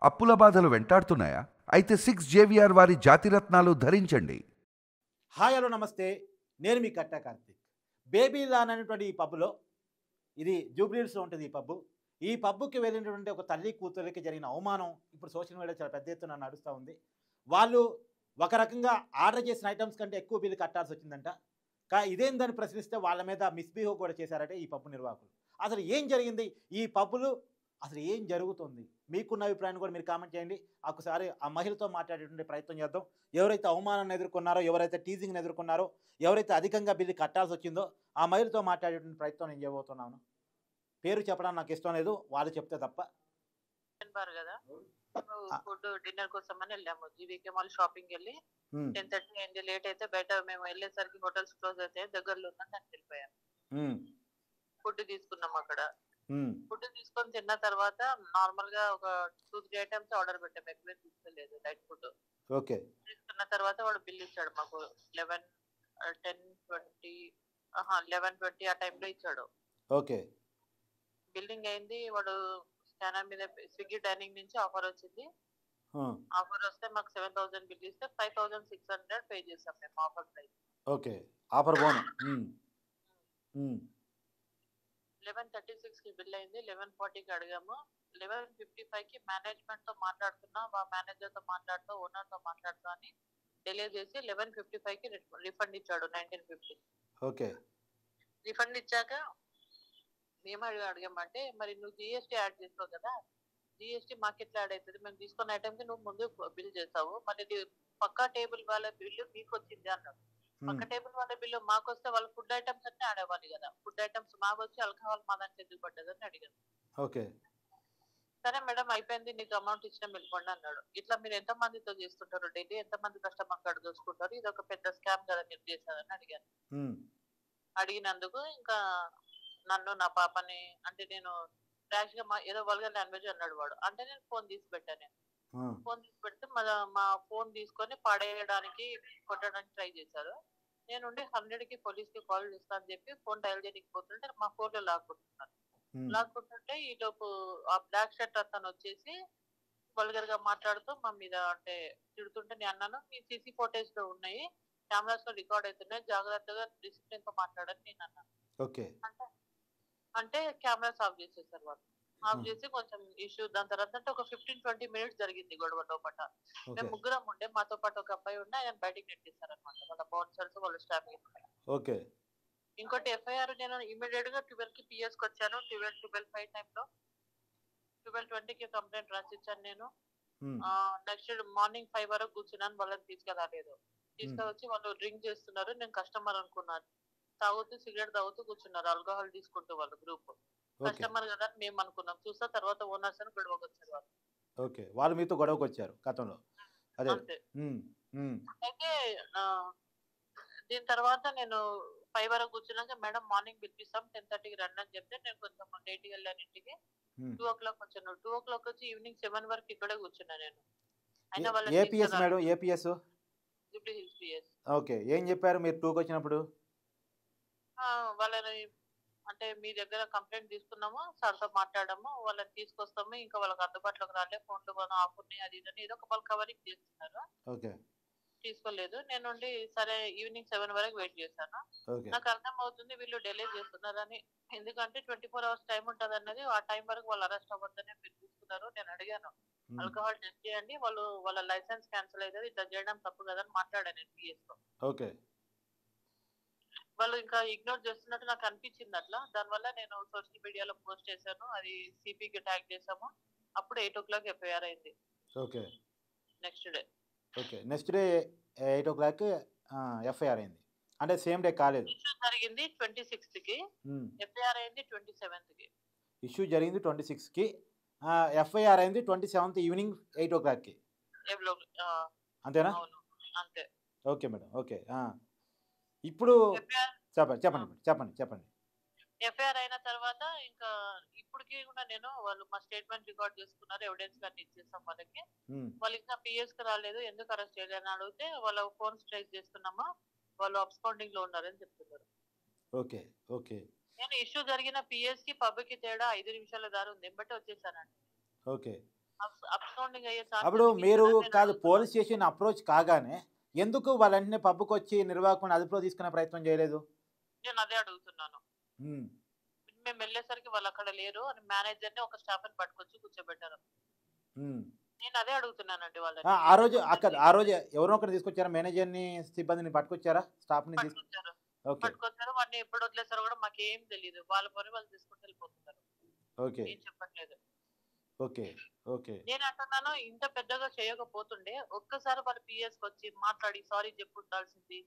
అప్పుల బాధలు వెంటాడుతున్నాయా? అయితే 6 జేవిఆర్ వారి జాతిరత్నాలు ధరించండి. హాయ్ హలో నమస్తే, నేను మీ కట్టా కార్తీక్. బేబీ లాన్ అనేటువంటి ఈ పబ్లో, ఇది జూబ్లీహిల్స్లో ఉంటుంది ఈ పబ్బు. ఈ పబ్బుకి వెళ్ళినటువంటి ఒక తల్లి కూతురికి జరిగిన అవమానం ఇప్పుడు సోషల్ మీడియా చాలా పెద్ద ఎత్తున నడుస్తూ ఉంది. వాళ్ళు ఒక రకంగా ఆర్డర్ చేసిన ఐటమ్స్ కంటే ఎక్కువ బిల్లు కట్టాల్సి వచ్చిందంట. ఇదేందని ప్రశ్నిస్తే వాళ్ళ మీద మిస్బిహేవ్ కూడా చేశారట ఈ పబ్బు నిర్వాహకులు. అసలు ఏం జరిగింది ఈ పబ్బులు, అసలు ఏం జరుగుతుంది? మీకున్న అభిప్రాయాన్ని కూడా మీరు కామెంట్ చేయండి. ఒకసారి ఆ మహిళతో మాట్లాడేటువంటి ప్రయత్నం చేద్దాం. ఎవరైతే అవమానాన్ని ఎదుర్కొన్నారో, ఎవరైతే టీజింగ్ని ఎదుర్కొన్నారో, ఎవరైతే అధికంగా బిల్లు కట్టాల్సి వచ్చిందో ఆ మహిళతో మాట్లాడేటువంటి ప్రయత్నం నేను చేయబోతున్నాను. పేరు చెప్పడానికి నాకు ఇష్టం లేదు, వాళ్ళు చెప్తే తప్ప. కదా ఫుడ్ డిన్నర్ కోసం అని వెళ్ళాము. జీవీకే మాల్ షాపింగ్ వెళ్ళి 10:30 అయింది. లేట్ అయితే బయట మేము వెళ్ళేసరికి హోటల్స్ క్లోజ్ అయితే దగ్గరలో ఉందని దానికి వెళ్ళిపోయాము. ఫుడ్ తీసుకున్నాం అక్కడ. ఫుడ్ తీసుకొని తిన్న తర్వాత నార్మల్ గా ఒక 2-3 ఐటమ్స్ ఆర్డర్ పెట్టాము, ఎక్కువ తీసుకోలేదు, లైట్ ఫుడ్. ఓకే. తీసుకున్న తర్వాత వాడు బిల్ ఇచ్చాడు మాకు 11:20 ఆ టైంలో ఇచ్చాడు. ఓకే. బిల్డింగ్ అయింది. వాడు స్కానర్ మీద స్విగ్గీ డైనింగ్ నుంచి ఆఫర్ వచ్చింది. ఆఫర్ వస్తే మాకు 7,000 బిల్ ఇస్తే 5,600 పే చేసాం మేము offer price. Okay. Offer bone 11:36 కి బిల్ అయింది. 11:40 కి అడిగాము. 11:55 కి మేనేజ్మెంట్ తో మాట్లాడుతున్నా, మేనేజర్ తో మాట్లాడుతూ, ఓనర్ తో మాట్లాడుతూ అని డిలే చేసి 11:55 కి రిఫండ్ ఇచ్చాడు 1950. ఓకే. రిఫండ్ ఇచ్చాక మేము అడిగామంటే, మరి నువ్వు జిఎస్టీ యాడ్ చేస్తావు కదా, జిఎస్టీ మాకు ఎట్లా యాడ్ అవుతుంది? మేము తీసుకున్న ఐటమ్ కి నువ్వు ముందు బిల్ చేస్తావు, మరి పక్కా టేబుల్ వాళ్ళ బిల్లు మీకు వచ్చింది అన్నాడు. పక్క టేబుల్ వాళ్ళ బిల్లు మాకు వస్తే వాళ్ళ ఫుడ్ ఐటమ్స్ అన్ని యాడ్ అవ్వాలి కదా, ఫుడ్ ఐటమ్స్ మాకు వచ్చి ఆల్కహాల్ మా దానికి ఎందుకు పడ్డదని అడిగాను. ఓకే. సరే మేడం అయిపోయింది, నీకు అమౌంట్ ఇచ్చిన వెళ్ళిపోండి అన్నాడు. ఇట్లా మీరు ఎంత మందితో చేస్తుంటారు డైలీ, ఎంత మంది కస్టమర్ కార్డు చూసుకుంటారు, ఇది ఒక పెద్ద స్కామ్ కదా మీరు చేశారని అడిగాను. అడిగినందుకు ఇంకా నన్ను నా పాపని, అంటే నేను ర్యాష్ గా ఏదో వల్గర్ లాంగ్వేజ్ అన్నాడు వాడు. అంటే నేను ఫోన్ తీసి పెట్టాను. ఫోన్ తీసి పెడితే మా ఫోన్ తీసుకొని పడేయడానికి, కొట్టడానికి ట్రై చేశారు. నేను 100 కి పోలీస్ కి కాల్ చేస్తా అని చెప్పి ఫోన్ డయల్ చేయడానికి పోతుంటే మా ఫోన్ లో లాక్కుంటున్నాను. లాక్కుంటుంటే ఈ లోపు ఆ బ్లాక్ షర్ట్ అతను వచ్చేసి వల్గర్ గా మాట్లాడుతూ మా మీద అంటే తిడుతుంటే నేను అన్నాను, మీ సీసీ ఫోటేజ్ లో ఉన్నాయి, కెమెరాస్ లో రికార్డ్ అవుతున్నాయి, జాగ్రత్తగా డిసిప్లిన్ తో మాట్లాడని నేను అన్నాను. ఓకే. అంటే కెమెరాస్ ఆఫ్ చేసేసారు వాళ్ళు. ఆఫ్ చేసి కొంచెం ఇష్యూ, దాని తర్వాత అంటే ఒక 15-20 మినిట్స్ జరిగింది గొడవ లోపల. మేము ముగ్గురం ఉండే, మాతో పాటు ఒక అబ్బాయి ఉండే, ఆయన బయటికి నెట్టేశారు అనమాట, వాళ్ళ బౌన్సర్స్ వాళ్ళ స్టాఫ్. ఓకే. ఇంకోటి ఎఫ్ఐఆర్ నేను ఇమీడియట్ గా 12 కి పిఎస్ కి వచ్చాను. 12:5 టైంలో 12:20 కి కంప్లైంట్ రాసిచ్చాను నేను. నెక్స్ట్ మార్నింగ్ 5 వరకు కూర్చున్నాను, వాళ్ళని తీసుకెళ్ళలేదు. తీసుకొచ్చి వాళ్ళు డ్రింక్ చేస్తున్నారు, నేను కస్టమర్ అనుకున్నాను, తాగుతూ సిగరెట్ తాగుతూ కూర్చున్నారు, ఆల్కహాల్ తీసుకుంటూ వాళ్ళు గ్రూప్. కస్టమర్ కదా మేము అనుకున్నాం, చూస్తా తర్వాత ఓనర్స్ అని గొడవకు వచ్చారు వాళ్ళు. ఓకే. వాళ్ళు మీతో గొడవకు వచ్చారు గతంలో. అదే. అయితే దీని తర్వాత నేను 5 వరకు కూర్చున్నాక మేడం మార్నింగ్ పిలిపిస్తాం 10:30కి రండి అని చెప్తే నేను కొంచెం లేట్గా వెళ్ళాను ఇంటికి. 2 o'clock వచ్చాను. 2 o'clock వచ్చి ఈవినింగ్ 7 వరకు ఇక్కడే కూర్చున్నా నేను. అయినా వాళ్ళని APS madam, APS Jubilee Hills PS. Okay. ఏం చెప్పారు మీరు 2కి వచ్చినప్పుడు? వాళ్ళని అంటే మీ దగ్గర కంప్లైంట్ తీసుకున్నాము, సార్తో మాట్లాడాము, వాళ్ళని తీసుకొస్తాము, ఇంకా వాళ్ళకి అందుబాటులోకి రాలే, ఫోన్లు మనం ఆఫ్ ఉన్నాయి, అది ఇది ఏదో ఒక వాళ్ళు కవరింగ్ చేస్తున్నారు. ఓకే. తీసుకోలేదు. నేను సరే ఈవినింగ్ 7 వరకు వెయిట్ చేశాను. నాకు అర్థం అవుతుంది వీళ్ళు డిలే చేస్తున్నారని, ఎందుకంటే 24 hours టైం ఉంటుంది అన్నది, ఆ టైం వరకు వాళ్ళు అరెస్ట్ అవ్వద్దని మీరు తీసుకున్నారు. నేను అడిగాను, ఆల్కహాల్ టెస్ట్ చేయండి, వాళ్ళ లైసెన్స్ క్యాన్సిల్ అవుతుంది, ఇట్లా చేయడం తప్పు కదా అని మాట్లాడాను నేను పిఎస్ తో. ఓకే. వాళ్ళు ఇంకా ఇగ్నోర్ చేస్తున్నట్టు నాకు అనిపించింది అట్లా. దానివల్ల నేను సోషల్ మీడియాలో పోస్ట్ చేశాను, అది సిపికి ట్యాగ్ చేసాము. అప్పుడు 8 o'clock ఎఫ్ఐఆర్ అయింది. Okay. Next day. Okay. Next day 8 o'clock FIR అయింది. అంటే సేమ్ డే కాలేదు. ఇష్యూ జరిగింది 26th కి, ఎఫ్ఐఆర్ అయింది 27th కి. ఇష్యూ జరిగింది 26 కి, ఎఫ్ఐఆర్ అయింది 27th ఈవినింగ్ 8 o'clock కి. అంతేనా? అంతే. Okay madam. ఓకే. ఇప్పుడు చెప్పండి. ఎఫ్ఐఆర్ అయిన తర్వాత ఇంకా ఇప్పటికి కూడా నేను, వాళ్ళు మా స్టేట్మెంట్ రికార్డ్ చేసుకున్నారు, ఎవిడెన్స్ కానీ ఇచ్చేసాం వాళ్ళకి. వాళ్ళు ఇంకా పిఎస్ కి రాలేదు, ఎందుకు అరెస్ట్ చేయలేదని అడిగితే వాళ్ళ ఫోన్స్ ట్రేస్ చేస్తున్నామా, వాళ్ళు అబ్స్కాండింగ్ లో ఉన్నారని చెప్తున్నారు. ఓకే. ఓకే. నేను ఇష్యూ జరిగిన పిఎస్ కి పబ్ కి తేడా 5 నిమిషాల దారి ఉంది, బట్టి వచ్చేసానండి. ఓకే. అప్సౌండింగ్ అయ్యే అప్పుడు ఛాన్సెస్ మీరు ఇచ్చారని నేను కాదు అడుగుతున్నాను. పోలీస్ స్టేషన్ అప్రోచ్ కాగానే ఎందుకు వాళ్ళంటే పబ్కి వచ్చి నిర్వాహకుని అదుపులో తీసుకునే ప్రయత్నం చేయలేదు? నేను అదే అడుగుతున్నాను. ఉమ్, మేము వెళ్ళేసరికి వాళ్ళు అక్కడ లేరు అని మేనేజర్ ని ఒక స్టాఫ్ ని పట్టుకొచ్చి కూర్చోబెట్టారు. ఉమ్. నేను అదే అడుగుతున్నానండి వాళ్ళని. ఆ రోజు అక్కడ ఆ రోజు ఎవరో ఒకరు తీసుకొచ్చారా? మేనేజర్ని సిబ్బందిని పట్టుకొచ్చారా? స్టాఫ్ని పట్టుకొచ్చారు ఓకే పట్టుకొచ్చారు వాడిని ఎప్పుడు వదిలేసారో కూడా మాకేం తెలియదు. వాళ్ళ పని వాళ్ళు తీసుకుంటూ వెళ్ళిపోతున్నారు. ఓకే ఏం చెప్పట్లేదు. ఓకే ఓకే నేను అంటున్నాను ఇంత పెద్దగా చేయకపోతుండే ఒక్కసారి వాళ్ళ పిఎస్ వచ్చి మాట్లాడి సారీ చెప్పి ఉండాల్సింది.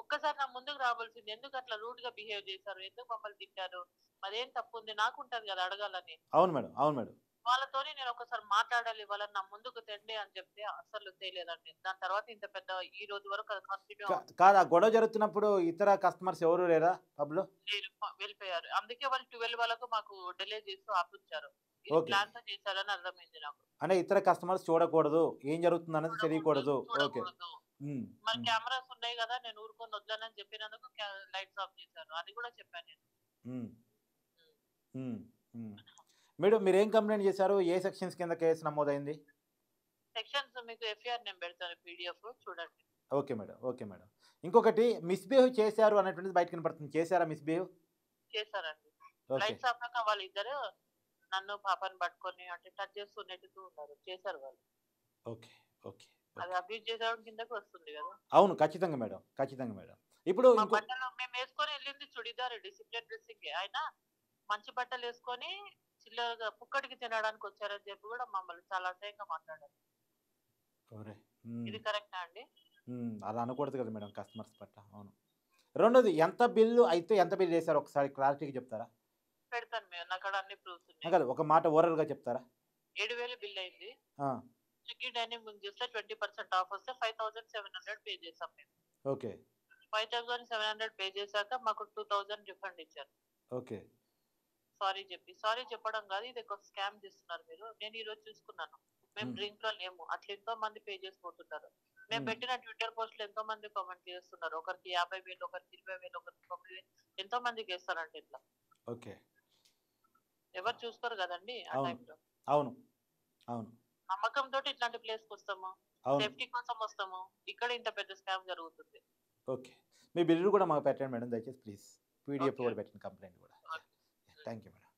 ఒక్కసారి నా ముందుకు రావాల్సింది. ఎందుకు అట్లా రూట్ గా బిహేవ్ చేశారు, ఎందుకు మమ్మల్ని తిట్టారు, మరేం తప్పు ఉంది నాకు ఉంటది కదా అడగాలని. అవును మేడం, అవును మేడం. వాళ్ళతోని నేను ఒకసారి మాట్లాడాలి, వాళ్ళని నా ముందుకు తెండి అని చెప్తే అసలు తెలియదండి. దాని తర్వాత ఇంత పెద్ద ఈ రోజు వరకు అది కంటిన్యూ కాదు, ఆ గొడవ జరుగుతున్నప్పుడు ఇతర కస్టమర్స్ ఎవరు లేరా పబ్లో? వెళ్ళిపోయారు. అందుకే వాళ్ళు 12 వాళ్ళకు మాకు డిలే చేస్తూ ఆపించారు. ఇది ఓకే. ప్లాన్ తో చేశారని అర్థమైంది నాకు. అంటే ఇతర కస్టమర్స్ చూడకూడదు, ఏం జరుగుతుంది అన్నది తెలియకూడదు. ఓకే. చూడకూడదు. మరి కెమెరాస్ ఉన్నాయి కదా, నేను ఊరుకొని వద్దానని చెప్పినందుకు లైట్స్ ఆఫ్ చేశారు. అది కూడా చెప్పాను నేను. మేడం మీరేం కంప్లైంట్ చేశారు? ఏ సెక్షన్స్ కింద కేసు నమోదైంది? సెక్షన్స్ మీకు ఎఫ్ఐఆర్ నేను పెడతాను పీడిఎఫ్ చూడండి. Okay madam, okay madam. ఇంకొకటి మిస్బిహేవ్ చేశారు అనేటువంటిది బయట కనపడుతుంది. చేశారా మిస్బిహేవ్? చేశారండి. ఓకే లైట్స్ ఆఫాక వాళ్ళిద్దరు నన్ను పాపని పట్టుకొని అంటే టచ్ చేస్తూ నెట్టుతూ ఉన్నారు. చేశారు వాళ్ళు. ఓకే ఓకే అది అబ్యూజ్ చేసేవాడి కిందకి వస్తుంది కదా. అవును, ఖచ్చితంగా మేడం, ఖచ్చితంగా మేడం. ఇప్పుడు మా ఇంకో బట్టలు మేము వేసుకొని వెళ్ళింది చుడిదార్ డిసిప్లిన్ డ్రెస్సింగ్. ఆయన మంచి బట్టలు వేసుకొని చిల్లరగా పుక్కడికి తినడానికి వచ్చారని చెప్పి కూడా మమ్మల్ని చాలా అసహ్యంగా మాట్లాడారు. ఒరే, ఇది కరెక్టా అండి? అలా అనకూడదు కదా మేడం కస్టమర్స్ పట్ల. అవును. రెండోది ఎంత బిల్లు అయితే ఎంత బిల్ చేశారు ఒకసారి క్లారిటీగా చెప్తారా? పెడతాను మేము, నాకు అక్కడ అన్ని ప్రూఫ్స్ ఉన్నాయి. కాదు, ఒక మాట ఓరల్గా చెప్తారా? 7,000 బిల్ అయింది. ఆ, స్విగ్గీ డైనింగ్ బుక్ చేస్తే 20% ఆఫ్ వస్తే 5,700 పే చేసాం మేము. ఓకే 5,700 పే చేశాక మాకు 2,000 రిఫండ్ ఇచ్చారు. ఓకే సారీ చెప్పి. సారీ చెప్పడం కాదు, ఇది ఒక స్కామ్ చేస్తున్నారు మీరు. నేను ఈ రోజు చూసుకున్నాను. మేము డ్రింక్ లో లేము. అట్లా ఎంతో మంది పే చేసిపోతున్నారు. మేము పెట్టిన ట్విట్టర్ పోస్ట్ లో ఎంతో మంది కామెంట్ చేస్తున్నారు. ఒకరికి 50,000, ఒకరికి 20,000, ఒకరికి 9,000 ఎంతో మందికి వేస్తారంటే ఇట్లా. ఓకే. ఎవరు చూసుకోరు కదండి ఆ అవును టైంలో. అవును అవును నమ్మకం తోటి ఇట్లాంటి ప్లేస్ కి వస్తాము, అవును. సేఫ్టీ కోసం వస్తాము. ఇక్కడ ఇంత పెద్ద స్కామ్ జరుగుతుంది. ఓకే, మీ బిల్లు కూడా మాకు పెట్టండి మేడం దయచేసి ప్లీజ్. PDF Okay. కూడా పెట్టండి, కంప్లైంట్ కూడా. Thank you madam.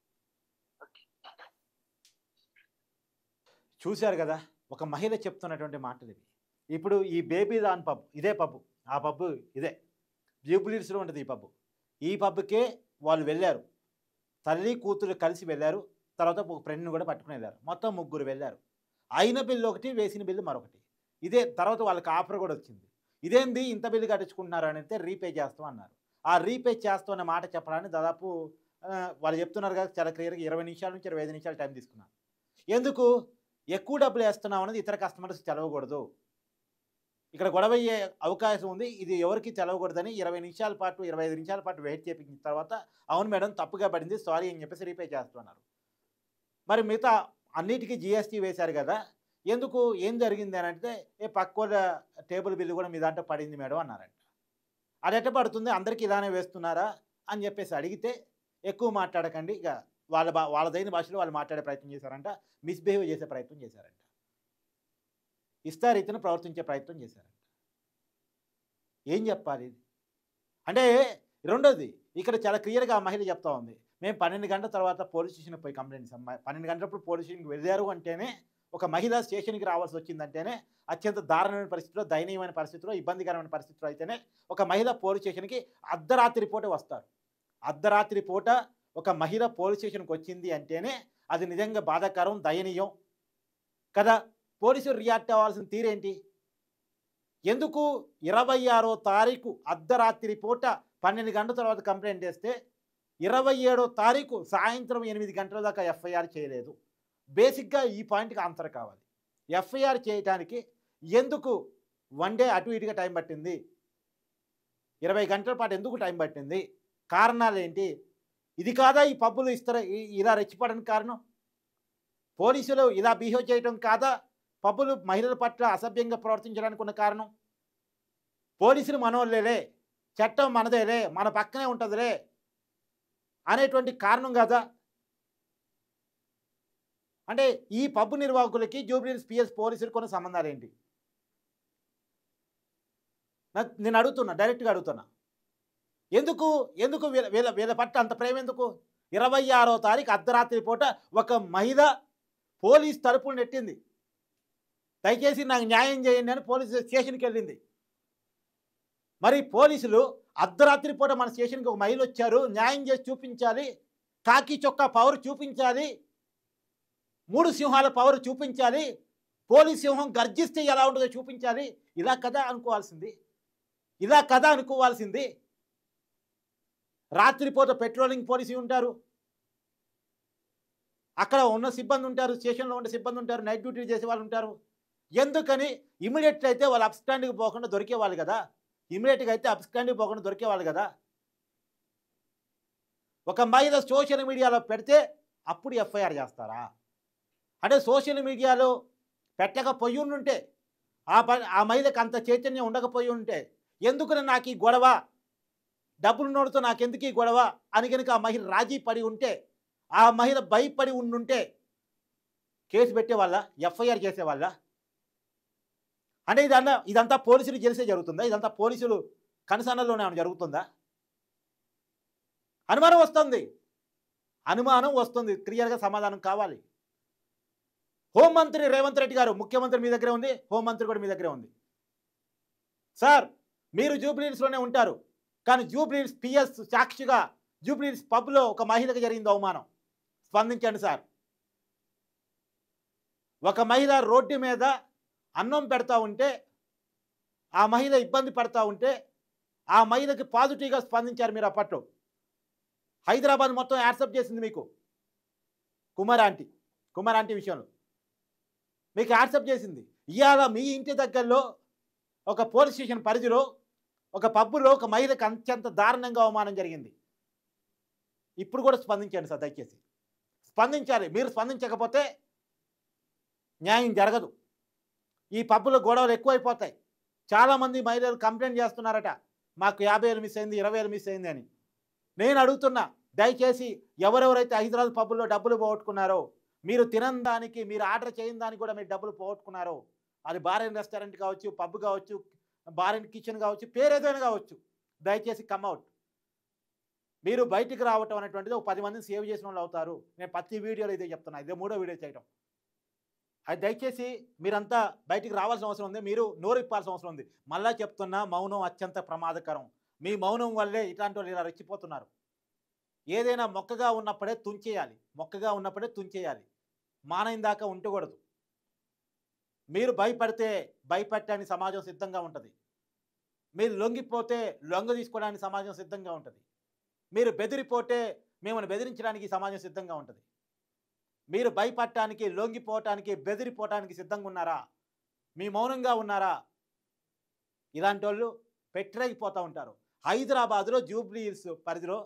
చూశారు కదా ఒక మహిళ చెప్తున్నటువంటి మాటలు ఇవి. ఇప్పుడు ఈ బేబీ దాన్ పబ్ ఇదే పబ్బు, ఆ పబ్బు ఇదే జూబ్లీహిల్స్లో ఉంటుంది ఈ పబ్బు. ఈ పబ్కే వాళ్ళు వెళ్ళారు, తల్లి కూతురు కలిసి వెళ్ళారు. తర్వాత ఒక ఫ్రెండ్ని కూడా పట్టుకుని వెళ్ళారు. మొత్తం ముగ్గురు వెళ్ళారు. అయిన బిల్లు ఒకటి, వేసిన బిల్లు మరొకటి. ఇదే తర్వాత వాళ్ళకి ఆఫర్ కూడా వచ్చింది. ఇదేంది ఇంత బిల్లు కట్టించుకుంటున్నారు అని అయితే రీపే చేస్తాం అన్నారు. ఆ రీపే చేస్తాం అనే మాట చెప్పడానికి దాదాపు వాళ్ళు చెప్తున్నారు కదా చాలా క్లియర్గా 20 నిమిషాల నుంచి 25 నిమిషాలు టైం తీసుకున్నారు. ఎందుకు ఎక్కువ డబ్బులు వేస్తున్నాం అనేది ఇతర కస్టమర్స్ తెలవకూడదు, ఇక్కడ గొడవ అయ్యే అవకాశం ఉంది, ఇది ఎవరికి తెలవకూడదని 20 నిమిషాల పాటు 25 నిమిషాల పాటు వెయిట్ చేయించిన తర్వాత అవును మేడం తప్పుగా పడింది సారీ అని చెప్పేసి రీపే చేస్తున్నారు. మరి మిగతా అన్నిటికీ జిఎస్టీ వేశారు కదా, ఎందుకు ఏం జరిగింది అని అంటే పక్క టేబుల్ బిల్లు కూడా మీ దాంట్లో పడింది మేడం అన్నారంట. అది ఎట్ట పడుతుంది, అందరికీ ఇలానే వేస్తున్నారా అని చెప్పేసి అడిగితే ఎక్కువ మాట్లాడకండి, ఇక వాళ్ళదైన భాషలో వాళ్ళు మాట్లాడే ప్రయత్నం చేశారంట, మిస్బిహేవ్ చేసే ప్రయత్నం చేశారంట, ఇష్టారీతిని ప్రవర్తించే ప్రయత్నం చేశారంట. ఏం చెప్పాలి అంటే? రెండోది ఇక్కడ చాలా క్లియర్గా ఆ మహిళ చెప్తా ఉంది, మేము 12 గంటల తర్వాత పోలీస్ స్టేషన్కి పోయి కంప్లైంట్ ఇస్తాం. 12 గంటలప్పుడు పోలీస్ స్టేషన్కి వెళ్ళారు అంటేనే, ఒక మహిళ స్టేషన్కి రావాల్సి వచ్చిందంటేనే అత్యంత దారుణమైన పరిస్థితిలో, దయనీయమైన పరిస్థితిలో, ఇబ్బందికరమైన పరిస్థితిలో అయితేనే ఒక మహిళ పోలీస్ స్టేషన్కి అర్ధరాత్రి పూట వస్తారు. అర్ధరాత్రి పూట ఒక మహిళ పోలీస్ స్టేషన్కి వచ్చింది అంటేనే అది నిజంగా బాధాకరం, దయనీయం కదా. పోలీసులు రియాక్ట్ అవ్వాల్సిన తీరేంటి? ఎందుకు 26వ తారీఖు అర్ధరాత్రి పూట 12 గంటల తర్వాత కంప్లైంట్ చేస్తే 27వ తారీఖు సాయంత్రం 8 గంటల దాకా ఎఫ్ఐఆర్ చేయలేదు? బేసిక్గా ఈ పాయింట్కి ఆన్సర్ కావాలి. ఎఫ్ఐఆర్ చేయడానికి ఎందుకు 1 డే అటు ఇటుగా టైం పట్టింది? 20 గంటల పాటు ఎందుకు టైం పట్టింది? కారణాలు ఏంటి? ఇది కాదా ఈ పబ్బులు ఇలా రెచ్చిపోవడానికి కారణం? పోలీసులు ఇలా బిహేవ్ చేయడం కాదా పబ్బులు మహిళల పట్ల అసభ్యంగా ప్రవర్తించడానికి ఉన్న కారణం? పోలీసులు మనోళ్ళేలే, చట్టం మనదేలే, మన పక్కనే ఉంటుందిలే అనేటువంటి కారణం కదా. అంటే ఈ పబ్బు నిర్వాహకులకి జూబ్లీహిల్స్ పిఎస్ పోలీసులు కొన్ని సంబంధాలు ఏంటి? నేను అడుగుతున్నా, డైరెక్ట్గా అడుగుతున్నా. ఎందుకు ఎందుకు వీళ్ళ వీళ్ళ వీళ్ళ పట్ల అంత ప్రేమ ఎందుకు? 26వ తారీఖు అర్ధరాత్రి పూట ఒక మహిళ పోలీస్ తలుపులు నెట్టింది. దయచేసి నాకు న్యాయం చేయండి అని పోలీస్ స్టేషన్కి వెళ్ళింది. మరి పోలీసులు అర్ధరాత్రి పూట మన స్టేషన్కి ఒక మహిళ వచ్చారు, న్యాయం చేసి చూపించాలి, కాకి చొక్కా పవర్ చూపించాలి, 3 సింహాల పవర్ చూపించాలి, పోలీస్ సింహం గర్జిస్తే ఎలా ఉంటుందో చూపించాలి. ఇలా కదా అనుకోవాల్సింది, ఇలా కదా అనుకోవాల్సింది. రాత్రిపూట పెట్రోలింగ్ పోలీసు ఉంటారు, అక్కడ ఉన్న సిబ్బంది ఉంటారు, స్టేషన్లో ఉండే సిబ్బంది ఉంటారు, నైట్ డ్యూటీ చేసే వాళ్ళు ఉంటారు. ఎందుకని ఇమీడియట్గా అయితే వాళ్ళు అబ్స్టాండ్కి పోకుండా దొరికేవాళ్ళు కదా, ఇమీడియట్గా అయితే అబ్స్టాండ్కి పోకుండా దొరికేవాళ్ళు కదా. ఒక మహిళ సోషల్ మీడియాలో పెడితే అప్పుడు ఎఫ్ఐఆర్ చేస్తారా? అంటే సోషల్ మీడియాలో పెట్టకపోయి ఉంటే, ఆ మహిళకు అంత చైతన్యం ఉండకపోయి ఉంటే, ఎందుకు నాకు ఈ గొడవ, డబ్బులు నోడుతో నాకెందుకు ఈ గొడవ అని కనుక ఆ మహిళ రాజీ పడి ఉంటే, ఆ మహిళ భయపడి ఉండుంటే కేసు పెట్టేవాళ్ళ, ఎఫ్ఐఆర్ చేసేవాళ్ళ? అంటే ఇదంతా పోలీసులు తెలిసే జరుగుతుందా? ఇదంతా పోలీసులు కనుసన్నల్లోనే జరుగుతుందా? అనుమానం వస్తుంది, క్లియర్గా సమాధానం కావాలి. హోంమంత్రి రేవంత్ రెడ్డి గారు, ముఖ్యమంత్రి మీ దగ్గరే ఉంది, హోంమంత్రి కూడా మీ దగ్గరే ఉంది. సార్, మీరు జూబ్లీహిల్స్లోనే ఉంటారు, కానీ జూబ్లీహిల్స్ పిఎస్ సాక్షిగా జూబ్లీహిల్స్ పబ్లో ఒక మహిళకు జరిగింది అవమానం. స్పందించండి సార్. ఒక మహిళ రోడ్డు మీద అన్నం పెడతా ఉంటే, ఆ మహిళ ఇబ్బంది పడతా ఉంటే, ఆ మహిళకి పాజిటివ్గా స్పందించారు మీరు. అప్పట్లో హైదరాబాద్ మొత్తం యాక్సెప్ట్ చేసింది మీకు. కుమార్ ఆంటీ విషయంలో మీకు యాక్సెప్ట్ చేసింది. ఇవాళ మీ ఇంటి దగ్గరలో ఒక పోలీస్ స్టేషన్ పరిధిలో ఒక పబ్బులో ఒక మహిళకు అత్యంత దారుణంగా అవమానం జరిగింది. ఇప్పుడు కూడా స్పందించండి సార్, దయచేసి స్పందించాలి. మీరు స్పందించకపోతే న్యాయం జరగదు. ఈ పబ్బులో గొడవలు ఎక్కువైపోతాయి. చాలామంది మహిళలు కంప్లైంట్ చేస్తున్నారట, మాకు 50,000 మిస్ అయింది, 20,000 మిస్ అయింది అని. నేను అడుగుతున్నా, దయచేసి ఎవరెవరైతే హైదరాబాద్ పబ్బుల్లో డబ్బులు పోగొట్టుకున్నారో, మీరు తినని దానికి, మీరు ఆర్డర్ చేయని దానికి కూడా మీరు డబ్బులు పోగొట్టుకున్నారో, అది బార్ అండ్ రెస్టారెంట్ కావచ్చు, పబ్ కావచ్చు, బార్ అండ్ కిచెన్ కావచ్చు, పేరు ఏదైనా కావచ్చు, దయచేసి కమ్అవుట్. మీరు బయటికి రావటం అనేటువంటిది ఒక 10 మందిని సేవ్ చేసిన వాళ్ళు అవుతారు. నేను ప్రతి వీడియోలో ఇదే చెప్తున్నా, ఇదే 3వ వీడియో చేయటం. అది దయచేసి మీరంతా బయటికి రావాల్సిన అవసరం ఉంది, మీరు నోరు ఇప్పాల్సిన అవసరం ఉంది. మళ్ళా చెప్తున్నా, మౌనం అత్యంత ప్రమాదకరం. మీ మౌనం వల్లే ఇట్లాంటి వాళ్ళు ఇలా రెచ్చిపోతున్నారు. ఏదైనా మొక్కగా ఉన్నప్పుడే తుంచేయాలి, మానైన దాకా ఉండకూడదు. మీరు భయపడితే భయపెట్టడానికి సమాజం సిద్ధంగా ఉంటుంది. మీరు లొంగిపోతే లొంగ తీసుకోవడానికి సమాజం సిద్ధంగా ఉంటుంది. మీరు బెదిరిపోతే మిమ్మల్ని బెదిరించడానికి సమాజం సిద్ధంగా ఉంటుంది. మీరు భయపడటానికి, లొంగిపోవటానికి, బెదిరిపోవటానికి సిద్ధంగా ఉన్నారా? మీ మౌనంగా ఉన్నారా? ఇలాంటి వాళ్ళు పెట్టరేగిపోతూ ఉంటారు. హైదరాబాద్లో జూబ్లీహిల్స్ పరిధిలో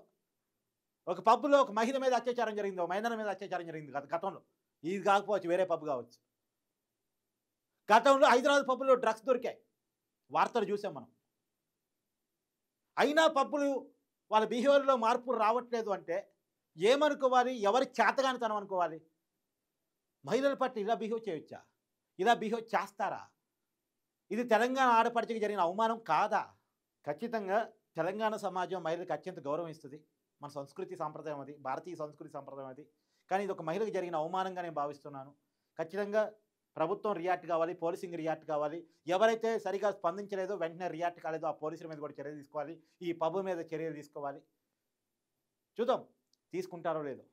ఒక పబ్లో ఒక మహిళ మీద అత్యాచారం జరిగింది, ఒక మైనర్ మీద అత్యాచారం జరిగింది గతంలో. ఇది కాకపోవచ్చు, వేరే పబ్ కావచ్చు. గతంలో హైదరాబాద్ పబ్బులో డ్రగ్స్ దొరికాయి, వార్తలు చూసాం మనం. అయినా పబ్బులు వాళ్ళ బిహేవియర్లో మార్పులు రావట్లేదు అంటే ఏమనుకోవాలి? ఎవరి చేతగానితనం అనుకోవాలి? మహిళల పట్ల ఇలా బిహేవ్ చేయొచ్చా? ఇలా బిహేవ్ చేస్తారా? ఇది తెలంగాణ ఆడపడిచకి జరిగిన అవమానం కాదా? ఖచ్చితంగా తెలంగాణ సమాజం మహిళలకు అత్యంత గౌరవం ఇస్తుంది. మన సంస్కృతి సాంప్రదాయం అది, భారతీయ సంస్కృతి సాంప్రదాయం అది. కానీ ఇది ఒక మహిళకు జరిగిన అవమానంగా నేను భావిస్తున్నాను. ఖచ్చితంగా ప్రభుత్వం రియాక్ట్ కావాలి, పోలీసింగ్ రియాక్ట్ కావాలి. ఎవరైతే సరిగా స్పందించలేదో, వెంటనే రియాక్ట్ కాలేదో ఆ పోలీసుల మీద కూడా చర్యలు తీసుకోవాలి. ఈ పబ్ మీద చర్యలు తీసుకోవాలి. చూద్దాం తీసుకుంటారో లేదో.